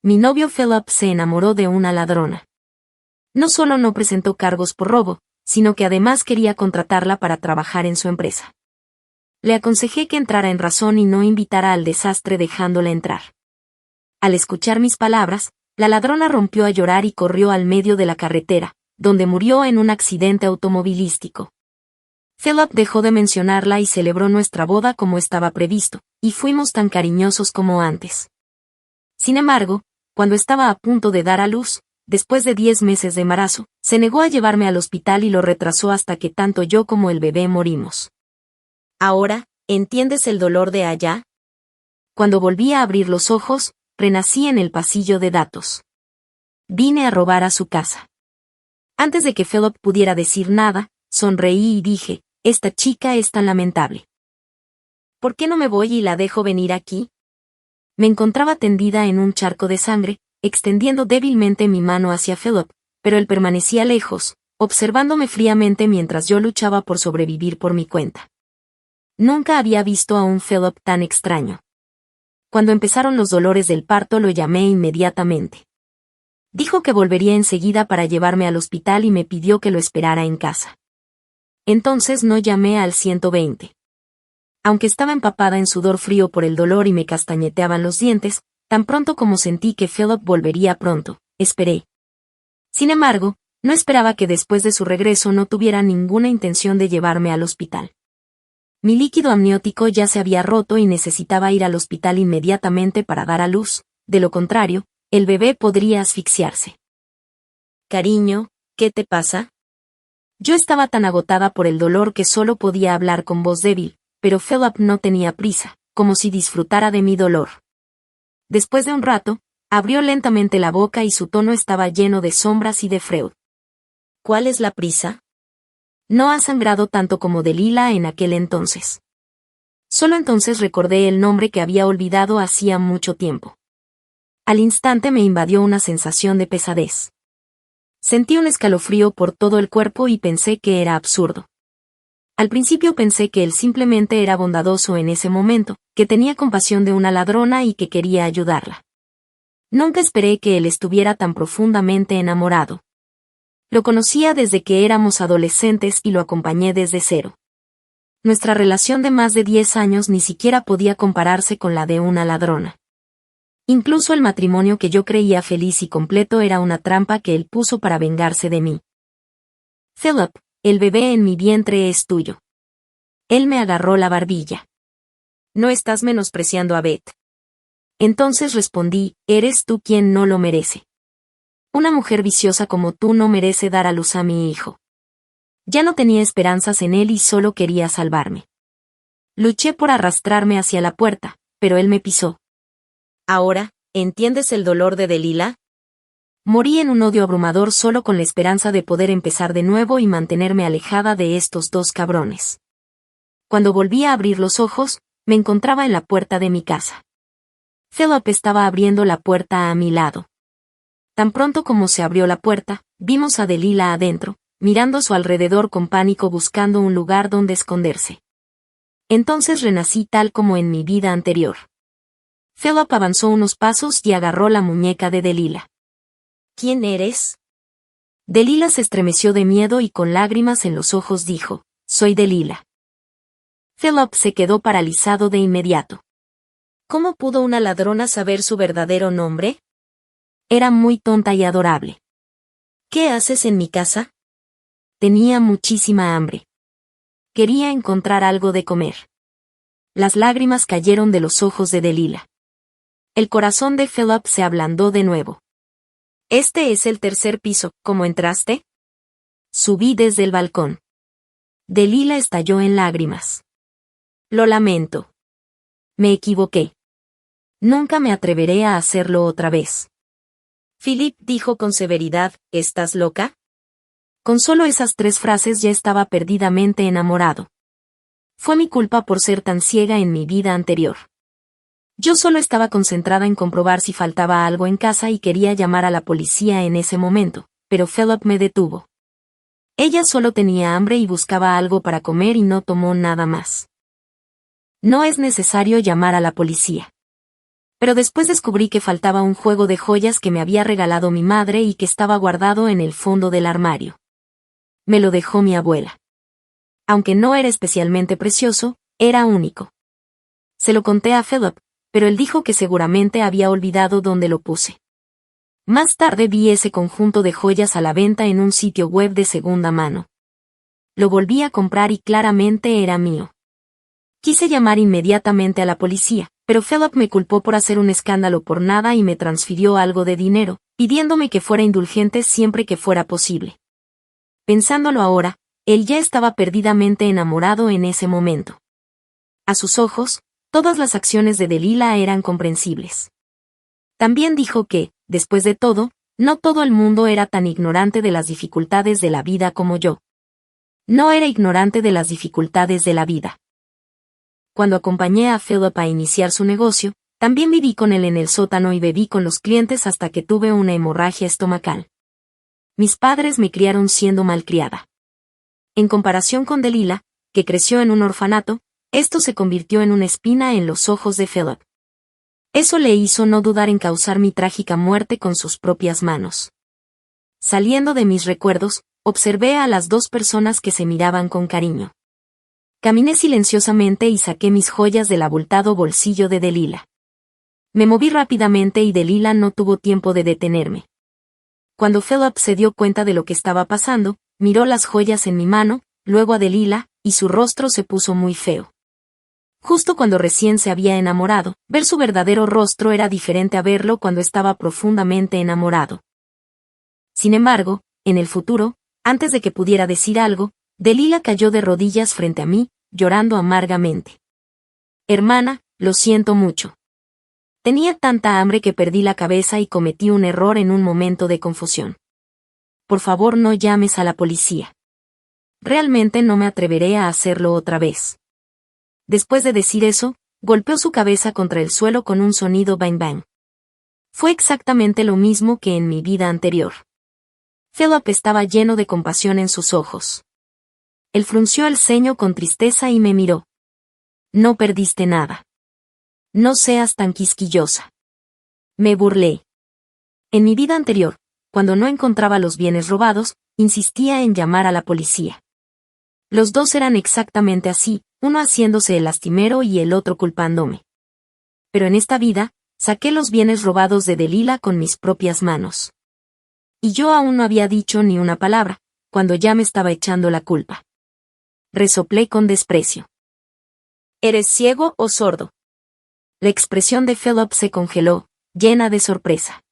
mi novio Philip se enamoró de una ladrona. No solo no presentó cargos por robo, sino que además quería contratarla para trabajar en su empresa. Le aconsejé que entrara en razón y no invitara al desastre dejándola entrar. Al escuchar mis palabras, la ladrona rompió a llorar y corrió al medio de la carretera, donde murió en un accidente automovilístico. Philip dejó de mencionarla y celebró nuestra boda como estaba previsto, y fuimos tan cariñosos como antes. Sin embargo, cuando estaba a punto de dar a luz, después de 10 meses de embarazo, se negó a llevarme al hospital y lo retrasó hasta que tanto yo como el bebé morimos. Ahora, ¿entiendes el dolor de allá? Cuando volví a abrir los ojos, renací en el pasillo de datos. Vine a robar a su casa. Antes de que Philip pudiera decir nada, sonreí y dije, esta chica es tan lamentable. ¿Por qué no me voy y la dejo venir aquí? Me encontraba tendida en un charco de sangre, extendiendo débilmente mi mano hacia Philip, pero él permanecía lejos, observándome fríamente mientras yo luchaba por sobrevivir por mi cuenta. Nunca había visto a un Philip tan extraño. Cuando empezaron los dolores del parto lo llamé inmediatamente. Dijo que volvería enseguida para llevarme al hospital y me pidió que lo esperara en casa. Entonces no llamé al 120. Aunque estaba empapada en sudor frío por el dolor y me castañeteaban los dientes, tan pronto como sentí que Philip volvería pronto, esperé. Sin embargo, no esperaba que después de su regreso no tuviera ninguna intención de llevarme al hospital. Mi líquido amniótico ya se había roto y necesitaba ir al hospital inmediatamente para dar a luz, de lo contrario, el bebé podría asfixiarse. Cariño, ¿qué te pasa? Yo estaba tan agotada por el dolor que solo podía hablar con voz débil, pero Philip no tenía prisa, como si disfrutara de mi dolor. Después de un rato, abrió lentamente la boca y su tono estaba lleno de sombras y de Freud. ¿Cuál es la prisa? No ha sangrado tanto como Delilah en aquel entonces. Solo entonces recordé el nombre que había olvidado hacía mucho tiempo. Al instante me invadió una sensación de pesadez. Sentí un escalofrío por todo el cuerpo y pensé que era absurdo. Al principio pensé que él simplemente era bondadoso en ese momento, que tenía compasión de una ladrona y que quería ayudarla. Nunca esperé que él estuviera tan profundamente enamorado. Lo conocía desde que éramos adolescentes y lo acompañé desde cero. Nuestra relación de más de 10 años ni siquiera podía compararse con la de una ladrona. Incluso el matrimonio que yo creía feliz y completo era una trampa que él puso para vengarse de mí. Philip, el bebé en mi vientre es tuyo. Él me agarró la barbilla. No estás menospreciando a Beth. Entonces respondí, eres tú quien no lo merece. Una mujer viciosa como tú no merece dar a luz a mi hijo. Ya no tenía esperanzas en él y solo quería salvarme. Luché por arrastrarme hacia la puerta, pero él me pisó. Ahora, ¿entiendes el dolor de Delilah? Morí en un odio abrumador solo con la esperanza de poder empezar de nuevo y mantenerme alejada de estos dos cabrones. Cuando volví a abrir los ojos, me encontraba en la puerta de mi casa. Philip estaba abriendo la puerta a mi lado. Tan pronto como se abrió la puerta, vimos a Delilah adentro, mirando a su alrededor con pánico buscando un lugar donde esconderse. Entonces renací tal como en mi vida anterior. Philip avanzó unos pasos y agarró la muñeca de Delilah. ¿Quién eres? Delilah se estremeció de miedo y con lágrimas en los ojos dijo, soy Delilah. Philip se quedó paralizado de inmediato. ¿Cómo pudo una ladrona saber su verdadero nombre? Era muy tonta y adorable. ¿Qué haces en mi casa? Tenía muchísima hambre. Quería encontrar algo de comer. Las lágrimas cayeron de los ojos de Delilah. El corazón de Philip se ablandó de nuevo. Este es el tercer piso, ¿cómo entraste? Subí desde el balcón. Delilah estalló en lágrimas. Lo lamento. Me equivoqué. Nunca me atreveré a hacerlo otra vez. Philip dijo con severidad, ¿estás loca? Con solo esas 3 frases ya estaba perdidamente enamorado. Fue mi culpa por ser tan ciega en mi vida anterior. Yo solo estaba concentrada en comprobar si faltaba algo en casa y quería llamar a la policía en ese momento, pero Philip me detuvo. Ella solo tenía hambre y buscaba algo para comer y no tomó nada más. No es necesario llamar a la policía. Pero después descubrí que faltaba un juego de joyas que me había regalado mi madre y que estaba guardado en el fondo del armario. Me lo dejó mi abuela. Aunque no era especialmente precioso, era único. Se lo conté a Philip, pero él dijo que seguramente había olvidado dónde lo puse. Más tarde vi ese conjunto de joyas a la venta en un sitio web de segunda mano. Lo volví a comprar y claramente era mío. Quise llamar inmediatamente a la policía, pero Philip me culpó por hacer un escándalo por nada y me transfirió algo de dinero, pidiéndome que fuera indulgente siempre que fuera posible. Pensándolo ahora, él ya estaba perdidamente enamorado en ese momento. A sus ojos, todas las acciones de Delilah eran comprensibles. También dijo que, después de todo, no todo el mundo era tan ignorante de las dificultades de la vida como yo. No era ignorante de las dificultades de la vida. Cuando acompañé a Philip a iniciar su negocio, también viví con él en el sótano y bebí con los clientes hasta que tuve una hemorragia estomacal. Mis padres me criaron siendo malcriada. En comparación con Delilah, que creció en un orfanato, esto se convirtió en una espina en los ojos de Philip. Eso le hizo no dudar en causar mi trágica muerte con sus propias manos. Saliendo de mis recuerdos, observé a las dos personas que se miraban con cariño. Caminé silenciosamente y saqué mis joyas del abultado bolsillo de Delilah. Me moví rápidamente y Delilah no tuvo tiempo de detenerme. Cuando Philip se dio cuenta de lo que estaba pasando, miró las joyas en mi mano, luego a Delilah, y su rostro se puso muy feo. Justo cuando recién se había enamorado, ver su verdadero rostro era diferente a verlo cuando estaba profundamente enamorado. Sin embargo, en el futuro, antes de que pudiera decir algo, Delilah cayó de rodillas frente a mí, llorando amargamente. Hermana, lo siento mucho. Tenía tanta hambre que perdí la cabeza y cometí un error en un momento de confusión. Por favor, no llames a la policía. Realmente no me atreveré a hacerlo otra vez. Después de decir eso, golpeó su cabeza contra el suelo con un sonido bang bang. Fue exactamente lo mismo que en mi vida anterior. Philip estaba lleno de compasión en sus ojos. Él frunció el ceño con tristeza y me miró. No perdiste nada. No seas tan quisquillosa. Me burlé. En mi vida anterior, cuando no encontraba los bienes robados, insistía en llamar a la policía. Los dos eran exactamente así, uno haciéndose el lastimero y el otro culpándome. Pero en esta vida, saqué los bienes robados de Delilah con mis propias manos. Y yo aún no había dicho ni una palabra, cuando ya me estaba echando la culpa. Resoplé con desprecio. ¿Eres ciego o sordo? La expresión de Philip se congeló, llena de sorpresa.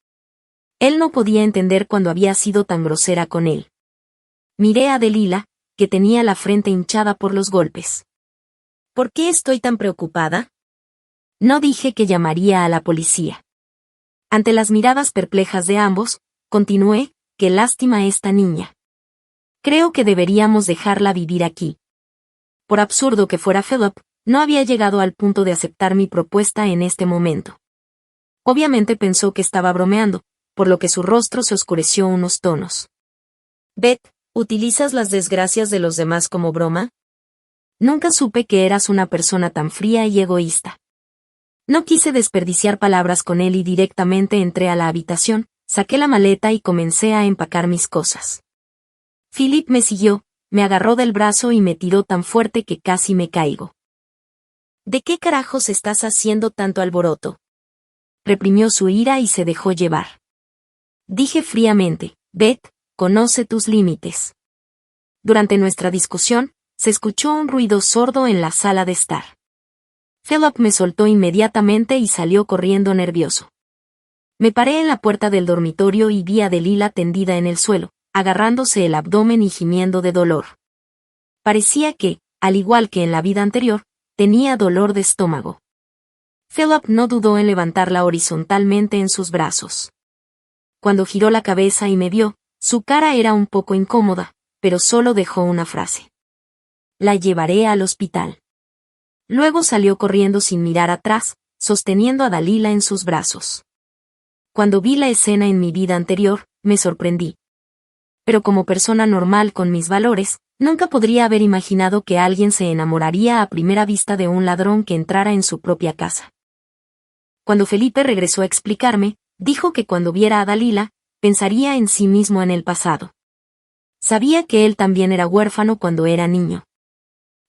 Él no podía entender cuándo había sido tan grosera con él. Miré a Delilah, que tenía la frente hinchada por los golpes. ¿Por qué estoy tan preocupada? No dije que llamaría a la policía. Ante las miradas perplejas de ambos, continué, qué lástima esta niña. Creo que deberíamos dejarla vivir aquí. Por absurdo que fuera Philip, no había llegado al punto de aceptar mi propuesta en este momento. Obviamente pensó que estaba bromeando, por lo que su rostro se oscureció unos tonos. Beth, ¿utilizas las desgracias de los demás como broma? Nunca supe que eras una persona tan fría y egoísta. No quise desperdiciar palabras con él y directamente entré a la habitación, saqué la maleta y comencé a empacar mis cosas. Philip me siguió, me agarró del brazo y me tiró tan fuerte que casi me caigo. ¿De qué carajos estás haciendo tanto alboroto? Reprimió su ira y se dejó llevar. Dije fríamente, Beth, conoce tus límites. Durante nuestra discusión, se escuchó un ruido sordo en la sala de estar. Philip me soltó inmediatamente y salió corriendo nervioso. Me paré en la puerta del dormitorio y vi a Delilah tendida en el suelo, agarrándose el abdomen y gimiendo de dolor. Parecía que, al igual que en la vida anterior, tenía dolor de estómago. Philip no dudó en levantarla horizontalmente en sus brazos. Cuando giró la cabeza y me vio, su cara era un poco incómoda, pero solo dejó una frase. La llevaré al hospital. Luego salió corriendo sin mirar atrás, sosteniendo a Delilah en sus brazos. Cuando vi la escena en mi vida anterior, me sorprendí. Pero como persona normal con mis valores, nunca podría haber imaginado que alguien se enamoraría a primera vista de un ladrón que entrara en su propia casa. Cuando Felipe regresó a explicarme, dijo que cuando viera a Dalila, pensaría en sí mismo en el pasado. Sabía que él también era huérfano cuando era niño.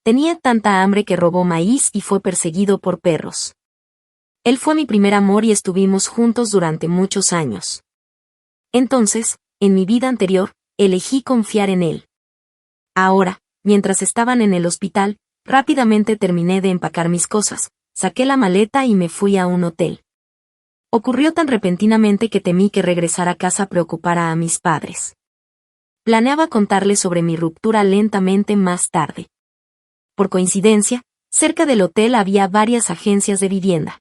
Tenía tanta hambre que robó maíz y fue perseguido por perros. Él fue mi primer amor y estuvimos juntos durante muchos años. Entonces, en mi vida anterior, elegí confiar en él. Ahora, mientras estaban en el hospital, rápidamente terminé de empacar mis cosas, saqué la maleta y me fui a un hotel. Ocurrió tan repentinamente que temí que regresar a casa preocupara a mis padres. Planeaba contarles sobre mi ruptura lentamente más tarde. Por coincidencia, cerca del hotel había varias agencias de vivienda.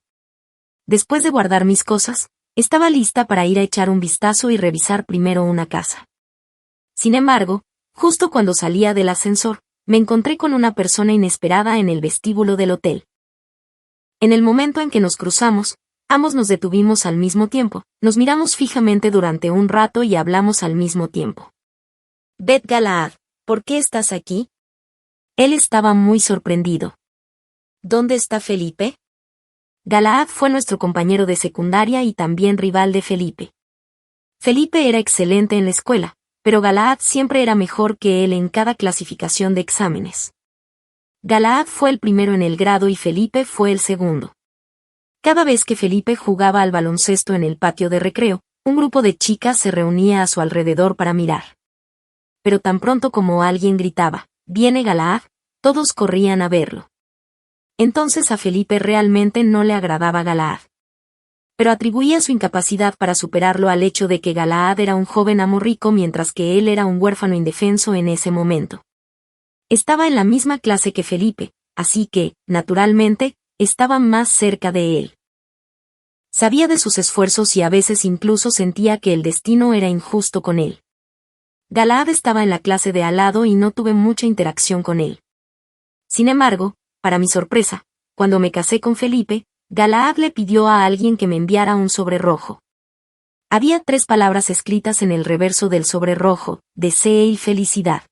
Después de guardar mis cosas, estaba lista para ir a echar un vistazo y revisar primero una casa. Sin embargo, justo cuando salía del ascensor, me encontré con una persona inesperada en el vestíbulo del hotel. En el momento en que nos cruzamos, ambos nos detuvimos al mismo tiempo, nos miramos fijamente durante un rato y hablamos al mismo tiempo. Beth Galahad, ¿por qué estás aquí? Él estaba muy sorprendido. ¿Dónde está Felipe? Galahad fue nuestro compañero de secundaria y también rival de Felipe. Felipe era excelente en la escuela, pero Galahad siempre era mejor que él en cada clasificación de exámenes. Galahad fue el primero en el grado y Felipe fue el segundo. Cada vez que Felipe jugaba al baloncesto en el patio de recreo, un grupo de chicas se reunía a su alrededor para mirar. Pero tan pronto como alguien gritaba, «¡Viene Galahad!», todos corrían a verlo. Entonces a Felipe realmente no le agradaba Galahad. Pero atribuía su incapacidad para superarlo al hecho de que Galahad era un joven amo rico mientras que él era un huérfano indefenso en ese momento. Estaba en la misma clase que Felipe, así que, naturalmente, estaba más cerca de él. Sabía de sus esfuerzos y a veces incluso sentía que el destino era injusto con él. Galahad estaba en la clase de al lado y no tuve mucha interacción con él. Sin embargo, para mi sorpresa, cuando me casé con Felipe, Galahad le pidió a alguien que me enviara un sobre rojo. Había 3 palabras escritas en el reverso del sobre rojo: desee y felicidad.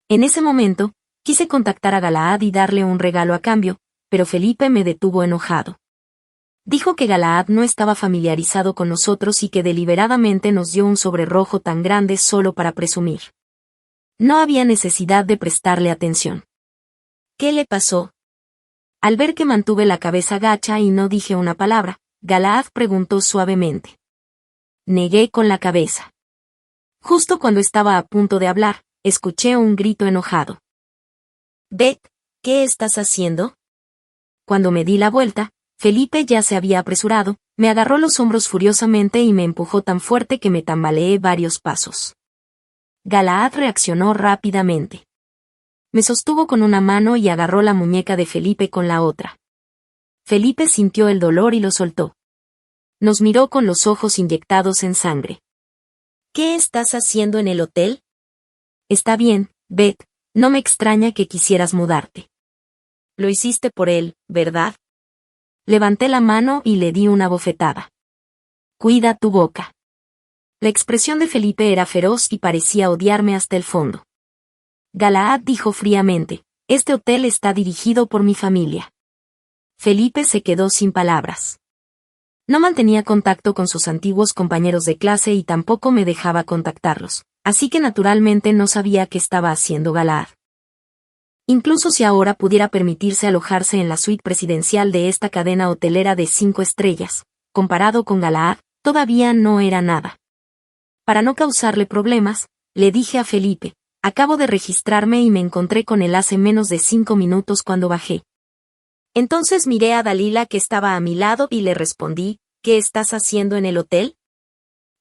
En ese momento, quise contactar a Galahad y darle un regalo a cambio, pero Felipe me detuvo enojado. Dijo que Galahad no estaba familiarizado con nosotros y que deliberadamente nos dio un sobre rojo tan grande solo para presumir. No había necesidad de prestarle atención. ¿Qué le pasó? Al ver que mantuve la cabeza gacha y no dije una palabra, Galahad preguntó suavemente. Negué con la cabeza. Justo cuando estaba a punto de hablar, escuché un grito enojado. Beth, ¿qué estás haciendo? Cuando me di la vuelta, Felipe ya se había apresurado, me agarró los hombros furiosamente y me empujó tan fuerte que me tambaleé varios pasos. Galahad reaccionó rápidamente. Me sostuvo con una mano y agarró la muñeca de Felipe con la otra. Felipe sintió el dolor y lo soltó. Nos miró con los ojos inyectados en sangre. ¿Qué estás haciendo en el hotel? Está bien, Beth, no me extraña que quisieras mudarte. Lo hiciste por él, ¿verdad? Levanté la mano y le di una bofetada. Cuida tu boca. La expresión de Felipe era feroz y parecía odiarme hasta el fondo. Galahad dijo fríamente, este hotel está dirigido por mi familia. Felipe se quedó sin palabras. No mantenía contacto con sus antiguos compañeros de clase y tampoco me dejaba contactarlos, así que naturalmente no sabía qué estaba haciendo Galahad. Incluso si ahora pudiera permitirse alojarse en la suite presidencial de esta cadena hotelera de 5 estrellas, comparado con Galahad, todavía no era nada. Para no causarle problemas, le dije a Felipe, acabo de registrarme y me encontré con él hace menos de 5 minutos cuando bajé. Entonces miré a Dalila que estaba a mi lado y le respondí, ¿qué estás haciendo en el hotel?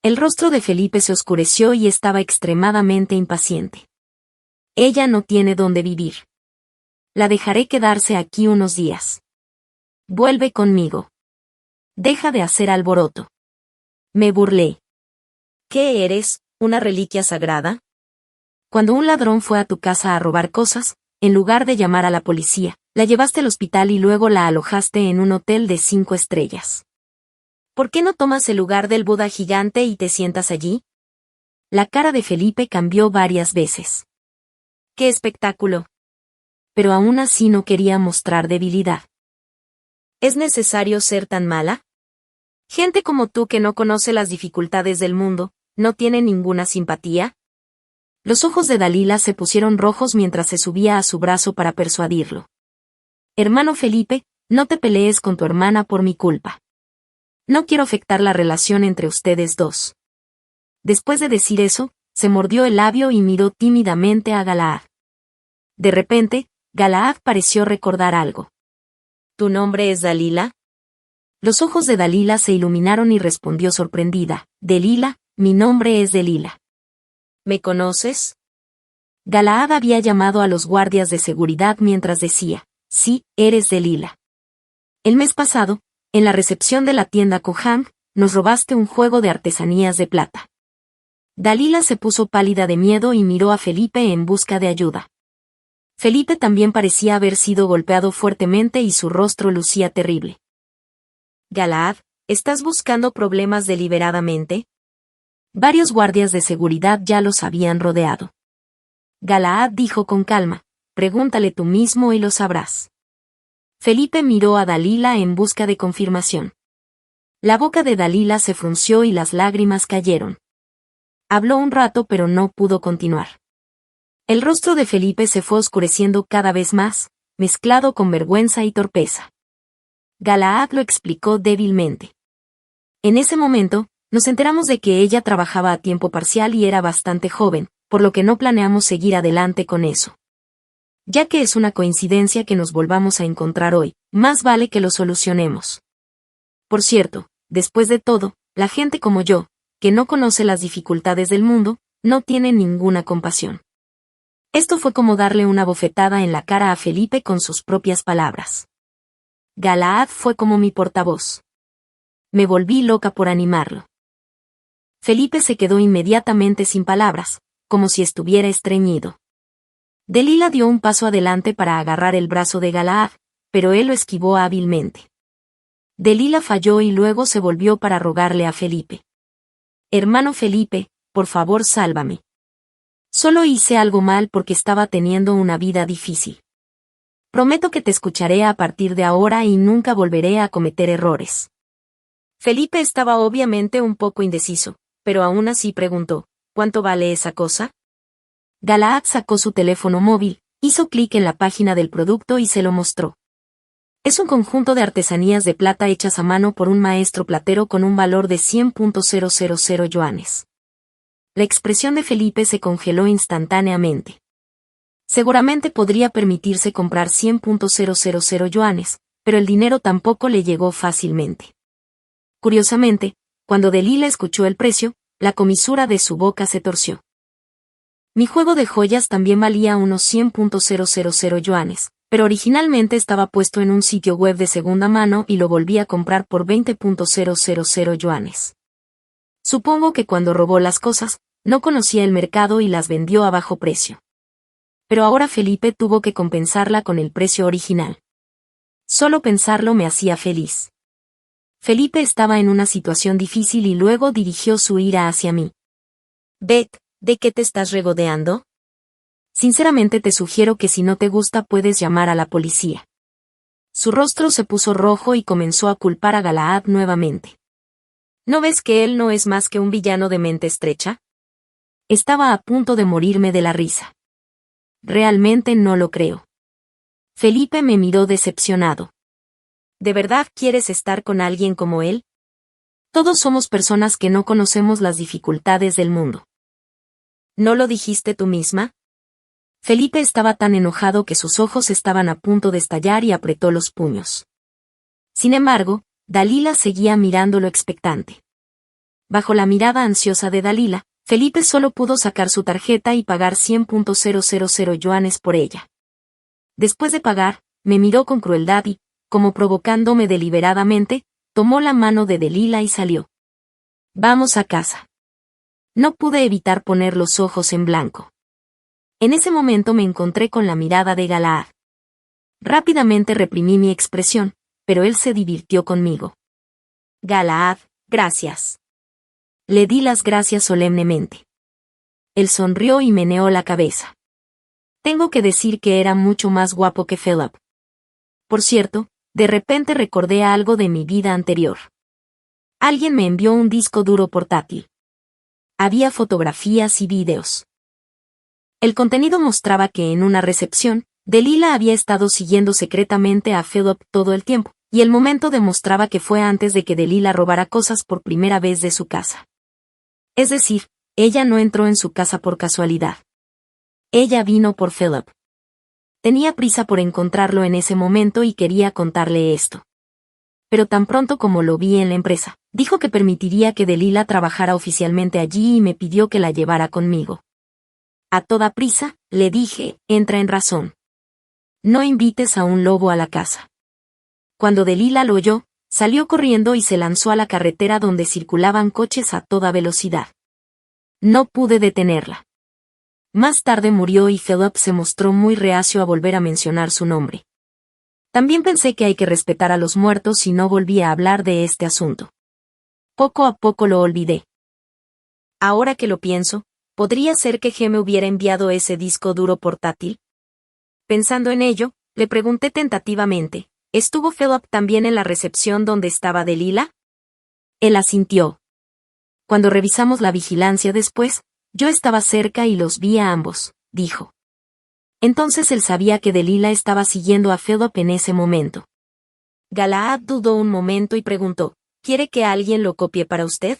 El rostro de Felipe se oscureció y estaba extremadamente impaciente. Ella no tiene dónde vivir. La dejaré quedarse aquí unos días. Vuelve conmigo. Deja de hacer alboroto. Me burlé. ¿Qué eres, una reliquia sagrada? Cuando un ladrón fue a tu casa a robar cosas, en lugar de llamar a la policía, la llevaste al hospital y luego la alojaste en un hotel de 5 estrellas. ¿Por qué no tomas el lugar del Buda gigante y te sientas allí? La cara de Felipe cambió varias veces. ¡Qué espectáculo! Pero aún así no quería mostrar debilidad. ¿Es necesario ser tan mala? Gente como tú que no conoce las dificultades del mundo, ¿no tiene ninguna simpatía? Los ojos de Dalila se pusieron rojos mientras se subía a su brazo para persuadirlo. Hermano Felipe, no te pelees con tu hermana por mi culpa. No quiero afectar la relación entre ustedes dos. Después de decir eso, se mordió el labio y miró tímidamente a Galaad. De repente, Galaad pareció recordar algo. ¿Tu nombre es Dalila? Los ojos de Dalila se iluminaron y respondió sorprendida. Delila, mi nombre es Delila. ¿Me conoces? Galaad había llamado a los guardias de seguridad mientras decía, sí, eres Delila. El mes pasado, en la recepción de la tienda Kohang, nos robaste un juego de artesanías de plata. Dalila se puso pálida de miedo y miró a Felipe en busca de ayuda. Felipe también parecía haber sido golpeado fuertemente y su rostro lucía terrible. Galaad, ¿estás buscando problemas deliberadamente? Varios guardias de seguridad ya los habían rodeado. Galaad dijo con calma, pregúntale tú mismo y lo sabrás. Felipe miró a Dalila en busca de confirmación. La boca de Dalila se frunció y las lágrimas cayeron. Habló un rato pero no pudo continuar. El rostro de Felipe se fue oscureciendo cada vez más, mezclado con vergüenza y torpeza. Galaad lo explicó débilmente. En ese momento, nos enteramos de que ella trabajaba a tiempo parcial y era bastante joven, por lo que no planeamos seguir adelante con eso. Ya que es una coincidencia que nos volvamos a encontrar hoy, más vale que lo solucionemos. Por cierto, después de todo, la gente como yo, que no conoce las dificultades del mundo, no tiene ninguna compasión. Esto fue como darle una bofetada en la cara a Felipe con sus propias palabras. Galaad fue como mi portavoz. Me volví loca por animarlo. Felipe se quedó inmediatamente sin palabras, como si estuviera estreñido. Delila dio un paso adelante para agarrar el brazo de Galaad, pero él lo esquivó hábilmente. Delila falló y luego se volvió para rogarle a Felipe. Hermano Felipe, por favor sálvame. Solo hice algo mal porque estaba teniendo una vida difícil. Prometo que te escucharé a partir de ahora y nunca volveré a cometer errores. Felipe estaba obviamente un poco indeciso, pero aún así preguntó, ¿cuánto vale esa cosa? Galaad sacó su teléfono móvil, hizo clic en la página del producto y se lo mostró. Es un conjunto de artesanías de plata hechas a mano por un maestro platero con un valor de 100.000 yuanes. La expresión de Felipe se congeló instantáneamente. Seguramente podría permitirse comprar 100.000 yuanes, pero el dinero tampoco le llegó fácilmente. Curiosamente, cuando Delila escuchó el precio, la comisura de su boca se torció. Mi juego de joyas también valía unos 100.000 yuanes, pero originalmente estaba puesto en un sitio web de segunda mano y lo volví a comprar por 20.000 yuanes. Supongo que cuando robó las cosas, no conocía el mercado y las vendió a bajo precio. Pero ahora Felipe tuvo que compensarla con el precio original. Solo pensarlo me hacía feliz. Felipe estaba en una situación difícil y luego dirigió su ira hacia mí. Beth, ¿de qué te estás regodeando? Sinceramente te sugiero que si no te gusta puedes llamar a la policía. Su rostro se puso rojo y comenzó a culpar a Galaad nuevamente. ¿No ves que él no es más que un villano de mente estrecha? Estaba a punto de morirme de la risa. Realmente no lo creo. Felipe me miró decepcionado. ¿De verdad quieres estar con alguien como él? Todos somos personas que no conocemos las dificultades del mundo. ¿No lo dijiste tú misma? Felipe estaba tan enojado que sus ojos estaban a punto de estallar y apretó los puños. Sin embargo, Dalila seguía mirándolo expectante. Bajo la mirada ansiosa de Dalila, Felipe solo pudo sacar su tarjeta y pagar 100.000 yuanes por ella. Después de pagar, me miró con crueldad y, como provocándome deliberadamente, tomó la mano de Dalila y salió. Vamos a casa. No pude evitar poner los ojos en blanco. En ese momento me encontré con la mirada de Galaad. Rápidamente reprimí mi expresión, pero él se divirtió conmigo. Galaad, gracias. Le di las gracias solemnemente. Él sonrió y meneó la cabeza. Tengo que decir que era mucho más guapo que Philip. Por cierto, de repente recordé algo de mi vida anterior. Alguien me envió un disco duro portátil. Había fotografías y vídeos. El contenido mostraba que en una recepción, Delilah había estado siguiendo secretamente a Philip todo el tiempo, y el momento demostraba que fue antes de que Delilah robara cosas por primera vez de su casa. Es decir, ella no entró en su casa por casualidad. Ella vino por Philip. Tenía prisa por encontrarlo en ese momento y quería contarle esto. Pero tan pronto como lo vi en la empresa, dijo que permitiría que Delilah trabajara oficialmente allí y me pidió que la llevara conmigo. A toda prisa, le dije, entra en razón. No invites a un lobo a la casa. Cuando Delilah lo oyó, salió corriendo y se lanzó a la carretera donde circulaban coches a toda velocidad. No pude detenerla. Más tarde murió y Philip se mostró muy reacio a volver a mencionar su nombre. También pensé que hay que respetar a los muertos y no volví a hablar de este asunto. Poco a poco lo olvidé. Ahora que lo pienso, ¿podría ser que G me hubiera enviado ese disco duro portátil? Pensando en ello, le pregunté tentativamente, ¿estuvo Philip también en la recepción donde estaba Delilah? Él asintió. Cuando revisamos la vigilancia después, yo estaba cerca y los vi a ambos, dijo. Entonces él sabía que Delilah estaba siguiendo a Philip en ese momento. Galaad dudó un momento y preguntó, ¿quiere que alguien lo copie para usted?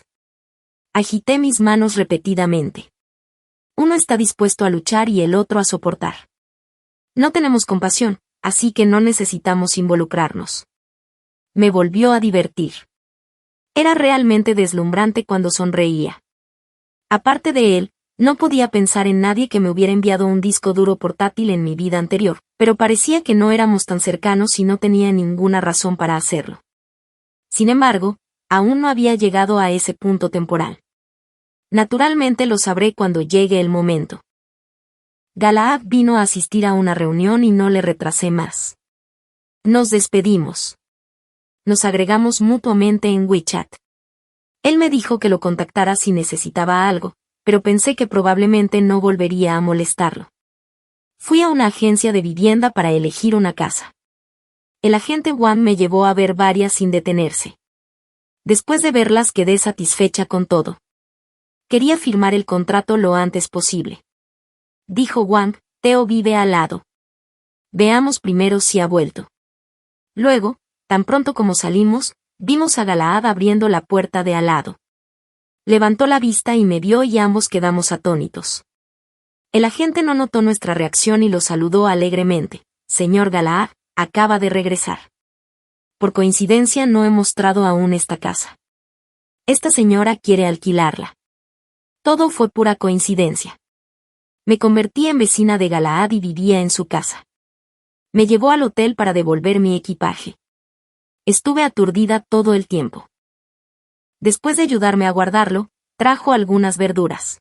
Agité mis manos repetidamente. Uno está dispuesto a luchar y el otro a soportar. No tenemos compasión, así que no necesitamos involucrarnos. Me volvió a divertir. Era realmente deslumbrante cuando sonreía. Aparte de él, no podía pensar en nadie que me hubiera enviado un disco duro portátil en mi vida anterior, pero parecía que no éramos tan cercanos y no tenía ninguna razón para hacerlo. Sin embargo, aún no había llegado a ese punto temporal. Naturalmente lo sabré cuando llegue el momento. Galaad vino a asistir a una reunión y no le retrasé más. Nos despedimos. Nos agregamos mutuamente en WeChat. Él me dijo que lo contactara si necesitaba algo, pero pensé que probablemente no volvería a molestarlo. Fui a una agencia de vivienda para elegir una casa. El agente Juan me llevó a ver varias sin detenerse. Después de verlas quedé satisfecha con todo. Quería firmar el contrato lo antes posible. Dijo Wang, Theo vive al lado. Veamos primero si ha vuelto. Luego, tan pronto como salimos, vimos a Galaad abriendo la puerta de al lado. Levantó la vista y me vio y ambos quedamos atónitos. El agente no notó nuestra reacción y lo saludó alegremente. Señor Galaad, acaba de regresar. Por coincidencia no he mostrado aún esta casa. Esta señora quiere alquilarla. Todo fue pura coincidencia. Me convertí en vecina de Galaad y vivía en su casa. Me llevó al hotel para devolver mi equipaje. Estuve aturdida todo el tiempo. Después de ayudarme a guardarlo, trajo algunas verduras.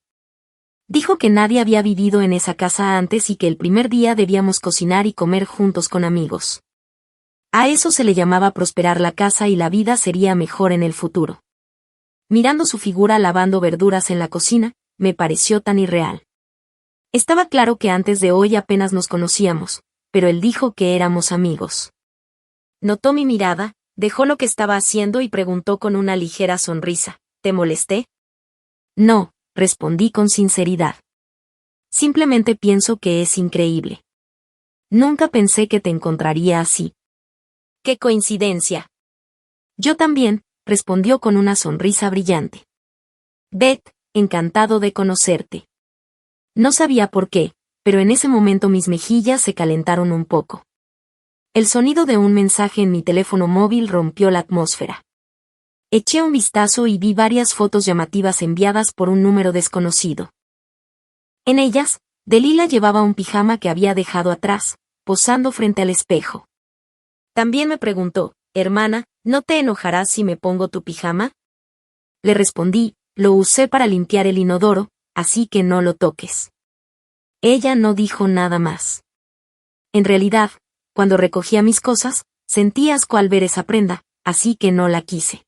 Dijo que nadie había vivido en esa casa antes y que el primer día debíamos cocinar y comer juntos con amigos. A eso se le llamaba prosperar la casa y la vida sería mejor en el futuro. Mirando su figura lavando verduras en la cocina, me pareció tan irreal. Estaba claro que antes de hoy apenas nos conocíamos, pero él dijo que éramos amigos. Notó mi mirada, dejó lo que estaba haciendo y preguntó con una ligera sonrisa, ¿te molesté? No, respondí con sinceridad. Simplemente pienso que es increíble. Nunca pensé que te encontraría así. ¡Qué coincidencia! Yo también, respondió con una sonrisa brillante. Beth, encantado de conocerte. No sabía por qué, pero en ese momento mis mejillas se calentaron un poco. El sonido de un mensaje en mi teléfono móvil rompió la atmósfera. Eché un vistazo y vi varias fotos llamativas enviadas por un número desconocido. En ellas, Delilah llevaba un pijama que había dejado atrás, posando frente al espejo. También me preguntó, hermana, ¿no te enojarás si me pongo tu pijama? Le respondí, lo usé para limpiar el inodoro, así que no lo toques. Ella no dijo nada más. En realidad, cuando recogía mis cosas, sentí asco al ver esa prenda, así que no la quise.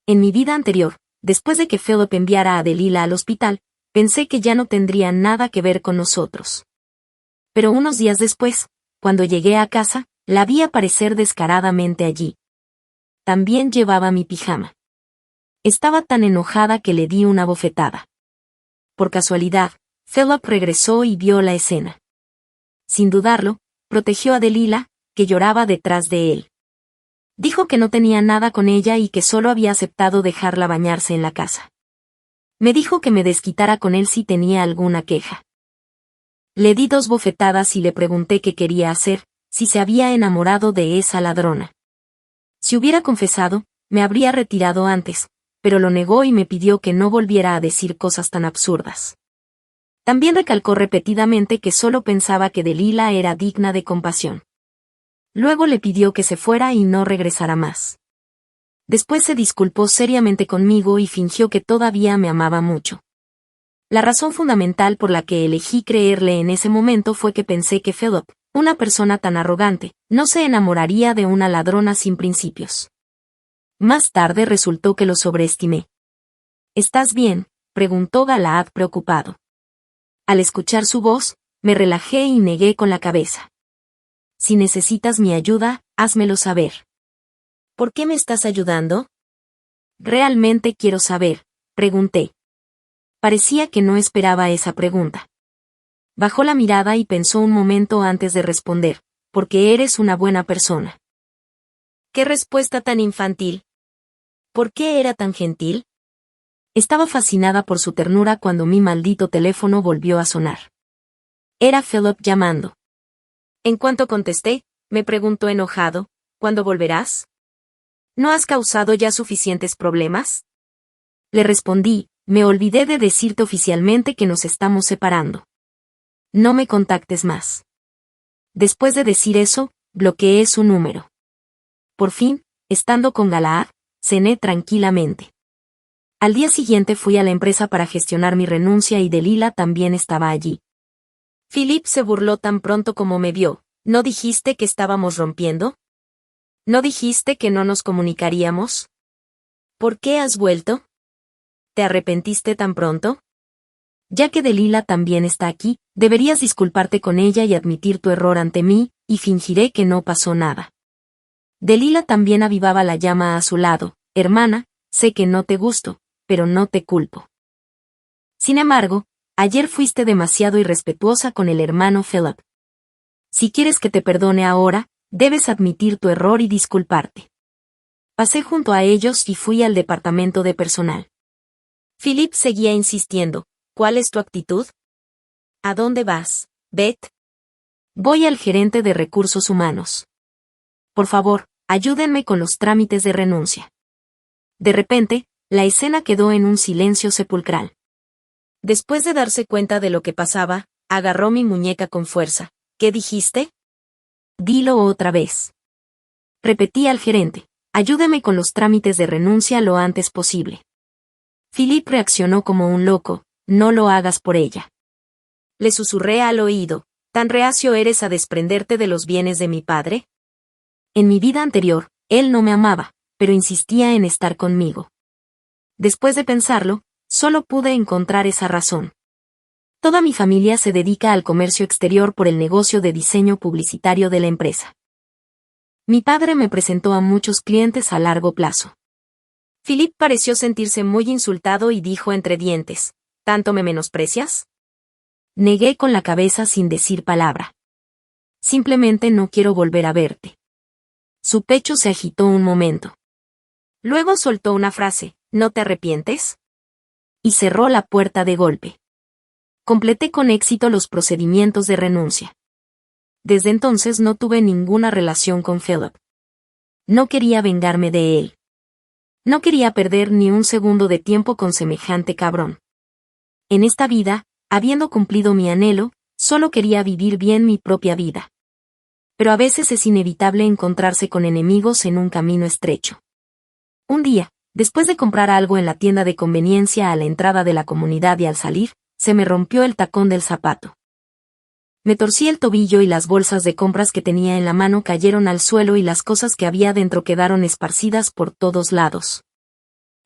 En mi vida anterior, después de que Philip enviara a Delilah al hospital, pensé que ya no tendría nada que ver con nosotros. Pero unos días después, cuando llegué a casa, la vi aparecer descaradamente allí. También llevaba mi pijama. Estaba tan enojada que le di una bofetada. Por casualidad, Philip regresó y vio la escena. Sin dudarlo, protegió a Delilah, que lloraba detrás de él. Dijo que no tenía nada con ella y que solo había aceptado dejarla bañarse en la casa. Me dijo que me desquitara con él si tenía alguna queja. Le di 2 bofetadas y le pregunté qué quería hacer, si se había enamorado de esa ladrona. Si hubiera confesado, me habría retirado antes, pero lo negó y me pidió que no volviera a decir cosas tan absurdas. También recalcó repetidamente que solo pensaba que Delilah era digna de compasión. Luego le pidió que se fuera y no regresara más. Después se disculpó seriamente conmigo y fingió que todavía me amaba mucho. La razón fundamental por la que elegí creerle en ese momento fue que pensé que Philip, una persona tan arrogante, no se enamoraría de una ladrona sin principios. Más tarde resultó que lo sobreestimé. ¿Estás bien?, preguntó Galaad preocupado. Al escuchar su voz, me relajé y negué con la cabeza. Si necesitas mi ayuda, házmelo saber. ¿Por qué me estás ayudando? Realmente quiero saber, pregunté. Parecía que no esperaba esa pregunta. Bajó la mirada y pensó un momento antes de responder, porque eres una buena persona. ¿Qué respuesta tan infantil? ¿Por qué era tan gentil? Estaba fascinada por su ternura cuando mi maldito teléfono volvió a sonar. Era Philip llamando. En cuanto contesté, me preguntó enojado, ¿cuándo volverás? ¿No has causado ya suficientes problemas? Le respondí, me olvidé de decirte oficialmente que nos estamos separando. No me contactes más. Después de decir eso, bloqueé su número. Por fin, estando con Galaad, cené tranquilamente. Al día siguiente fui a la empresa para gestionar mi renuncia y Delilah también estaba allí. Philip se burló tan pronto como me vio. ¿No dijiste que estábamos rompiendo? ¿No dijiste que no nos comunicaríamos? ¿Por qué has vuelto? ¿Te arrepentiste tan pronto? Ya que Delilah también está aquí, deberías disculparte con ella y admitir tu error ante mí, y fingiré que no pasó nada. Delilah también avivaba la llama a su lado. Hermana, sé que no te gusto, pero no te culpo. Sin embargo, ayer fuiste demasiado irrespetuosa con el hermano Philip. Si quieres que te perdone ahora, debes admitir tu error y disculparte. Pasé junto a ellos y fui al departamento de personal. Philip seguía insistiendo. ¿Cuál es tu actitud? ¿A dónde vas, Beth? Voy al gerente de recursos humanos. Por favor, ayúdenme con los trámites de renuncia. De repente, la escena quedó en un silencio sepulcral. Después de darse cuenta de lo que pasaba, agarró mi muñeca con fuerza. ¿Qué dijiste? Dilo otra vez. Repetí al gerente. Ayúdeme con los trámites de renuncia lo antes posible. Philip reaccionó como un loco. No lo hagas por ella. Le susurré al oído. ¿Tan reacio eres a desprenderte de los bienes de mi padre? En mi vida anterior, él no me amaba, pero insistía en estar conmigo. Después de pensarlo, solo pude encontrar esa razón. Toda mi familia se dedica al comercio exterior por el negocio de diseño publicitario de la empresa. Mi padre me presentó a muchos clientes a largo plazo. Philip pareció sentirse muy insultado y dijo entre dientes, ¿tanto me menosprecias? Negué con la cabeza sin decir palabra. Simplemente no quiero volver a verte. Su pecho se agitó un momento. Luego soltó una frase, ¿no te arrepientes? Y cerró la puerta de golpe. Completé con éxito los procedimientos de renuncia. Desde entonces no tuve ninguna relación con Philip. No quería vengarme de él. No quería perder ni un segundo de tiempo con semejante cabrón. En esta vida, habiendo cumplido mi anhelo, solo quería vivir bien mi propia vida. Pero a veces es inevitable encontrarse con enemigos en un camino estrecho. Un día, después de comprar algo en la tienda de conveniencia a la entrada de la comunidad y al salir, se me rompió el tacón del zapato. Me torcí el tobillo y las bolsas de compras que tenía en la mano cayeron al suelo y las cosas que había dentro quedaron esparcidas por todos lados.